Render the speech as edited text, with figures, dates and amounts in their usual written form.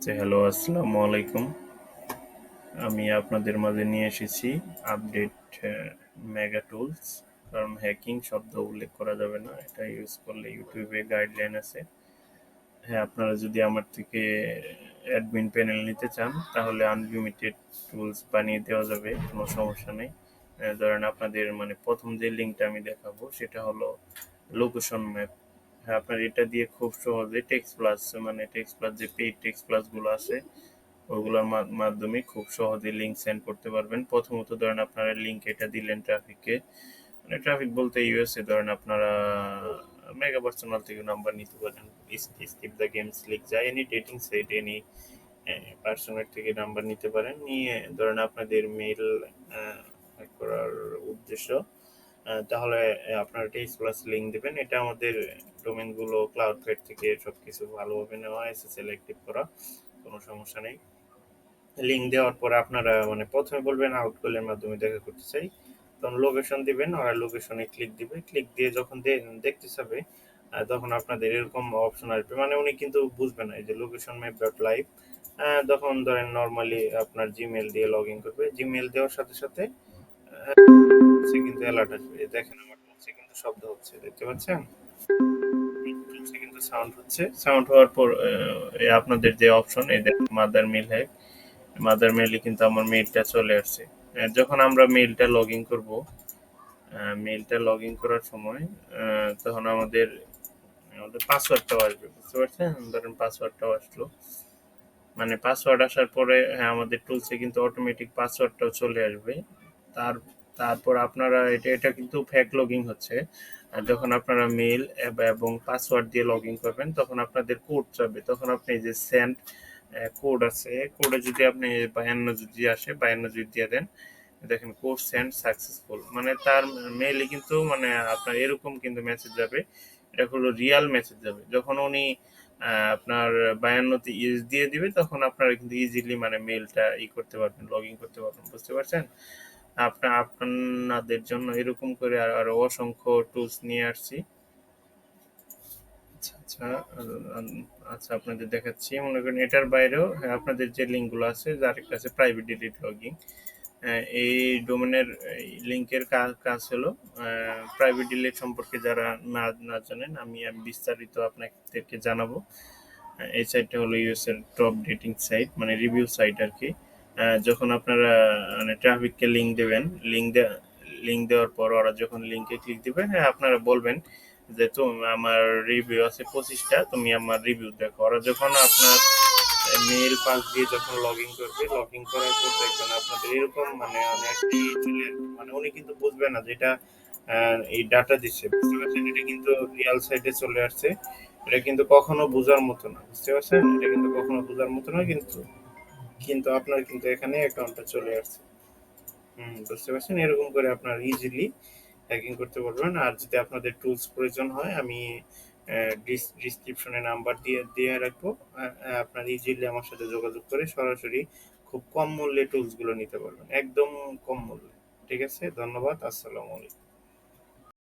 Hello, আসসালামু আলাইকুম। আমি আপনাদের মাঝে নিয়ে এসেছি আপডেট মেগা টুলস। কারণ হ্যাকিং শব্দ উল্লেখ করা যাবে না, এটা ইউজ করলে ইউটিউবে গাইডলাইন আছে। হ্যাঁ, আপনারা যদি আমার থেকে অ্যাডমিন প্যানেল নিতে চান তাহলে আনলিমিটেড টুলস বানিয়ে দেওয়া যাবে, কোনো সমস্যা নেই। ধরেন আপনাদের মানে প্রথম যে লিঙ্কটা আমি দেখাবো সেটা হলো লোকেশন ম্যাপ। হ্যাঁ, আপনার এটা দিয়ে খুব সহজে টেক্সট প্লাস মানে টেক্সট প্লাস যে পেইড টেক্সট প্লাস গুলো আছে ওগুলোর মাধ্যমে খুব সহজে লিঙ্ক সেন্ড করতে পারবেন। প্রথমত ধরেন আপনারা লিঙ্ক এটা দিলেন ট্রাফিককে, মানে ট্রাফিক বলতে ইউএসএ ধরেন আপনারা মেগা পার্সোনাল থেকে নাম্বার নিতে পারেন। স্কিপ দ্য গেমস লিখ যায় any dating site any personal থেকে নাম্বার নিতে পারেন, নিয়ে ধরেন আপনাদের মেইল হ্যাক করার উদ্দেশ্য। তাহলে আপনারা টেক্সট প্লাস লিঙ্ক দেবেন। এটা আমাদের ডোমেনগুলো ক্লাউড ফেড থেকে সবকিছু ভালোভাবে নেওয়া, এসএসএল অ্যাক্টিভ করা, কোনো সমস্যা নেই। লিঙ্ক দেওয়ার পর আপনারা মানে প্রথমে বলবেন আউট কলের মাধ্যমে দেখা করতে চাই, তখন লোকেশন দিবেন, ওরা লোকেশনে ক্লিক দিবে। ক্লিক দিয়ে যখন দেখতে চাবে তখন আপনাদের এরকম অপশন আসবে, মানে উনি কিন্তু বুঝবে না এই যে লোকেশন ম্যাপ ডট লাইভ। তখন ধরেন নর্মালি আপনার জিমেল দিয়ে লগ ইন করবে, জিমেল দেওয়ার সাথে সাথে সে কিন্তু অ্যালার্ট আসবে। এই দেখেন আমার টুলসে কিন্তু শব্দ হচ্ছে, দেখতে পাচ্ছেন? টুলসে কিন্তু সাউন্ড হচ্ছে। সাউন্ড হওয়ার পর আপনাদের যে অপশন এই দেখেন মাদার মেল হ্যাক, মাদার মেইলে কিন্তু আমার মেইলটা চলে আসছে। যখন আমরা মেইলটা লগ ইন করার সময় তখন আমাদের আমাদের পাসওয়ার্ডটাও আসবে, বুঝতে পারছেন? ধরেন পাসওয়ার্ডটাও আসলো, মানে পাসওয়ার্ড আসার পরে হ্যাঁ আমাদের টুলসে কিন্তু অটোমেটিক পাসওয়ার্ডটাও চলে আসবে। তার তারপর আপনারা এটা কিন্তু ফেক লগইন হচ্ছে। আর যখন আপনারা মেইল এবং পাসওয়ার্ড দিয়ে লগ ইন করবেন তখন আপনাদের কোড চাবে, তখন আপনি এই যে সেন্ড কোড আছে, কোডে যদি আপনি 52 যদি আসে 52 যদি দিয়ে দেন, দেখেন কোড সেন্ড সাকসেসফুল, মানে তার মেইলে কিন্তু মানে আপনার এরকম কিন্তু মেসেজ যাবে। এটা হলো রিয়াল মেসেজ যাবে যখন উনি আপনার 52 ইউজ দিয়ে দিবে, তখন আপনারা কিন্তু ইজিলি মানে মেইলটা করতে পারবেন, লগ ইন করতে পারবেন, বুঝতে পারছেন? আপনাদের জন্য এরকম করে আরো অসংখ্য টুলস নিয়ে আসছি। আচ্ছা আচ্ছা, আচ্ছা আপনাদের দেখাচ্ছি। মনে করেন এটার বাইরেও হ্যাঁ, আপনাদের যে লিঙ্কগুলো আছে, যার একটা আছে প্রাইভেট ডিলিট লগইন। এই ডোমেনের লিঙ্কের কাজ হলো প্রাইভেট ডিলিট সম্পর্কে যারা না না জানেন, আমি বিস্তারিত আপনাদেরকে জানাবো। এই সাইটটা হলো ইউএস এর টপ ডেটিং সাইট, মানে রিভিউ সাইট আর কি। যখন আপনারা মানে ট্রাফিককে লিঙ্ক দেওয়ার পর ওরা যখন লিঙ্কে ক্লিক দিবে, হ্যাঁ আপনারা বলবেন যে আমার রিভিউ আছে 25টা, তুমি আমার রিভিউ দেখো। ওরা যখন আপনার মেইল পাস দিয়ে যখন লগ ইন করবে, লগ ইন করার পর দেখবেন আপনাদের এরকম মানে অনেকটি চলে আসবে। মানে উনি কিন্তু বুঝবে না যেটা এই ডাটা দিচ্ছে, বুঝতে পারছেন? এটা কিন্তু রিয়াল সাইটে চলে আসছে। এটা কিন্তু কখনো বোঝার মতো না, বুঝতে পারছেন? এটা কিন্তু কখনো বোঝার মতো না, কিন্তু কিন্তু আপনার কিন্তু এখানে অ্যাকাউন্টটা চলে আসছে। বুঝতে পারছেন? এরকম করে আপনার ইজিলি হ্যাকিং করতে পারবেন। আর যদি আপনাদের টুলস প্রয়োজন হয় আমি ডিসক্রিপশনে নাম্বার দিয়ে রাখবো। আপনার ইজিলি আমার সাথে যোগাযোগ করে সরাসরি খুব কম মূল্যে টুলস গুলো নিতে পারবেন, একদম কম মূল্যে। ঠিক আছে, ধন্যবাদ, আসসালামু আলাইকুম।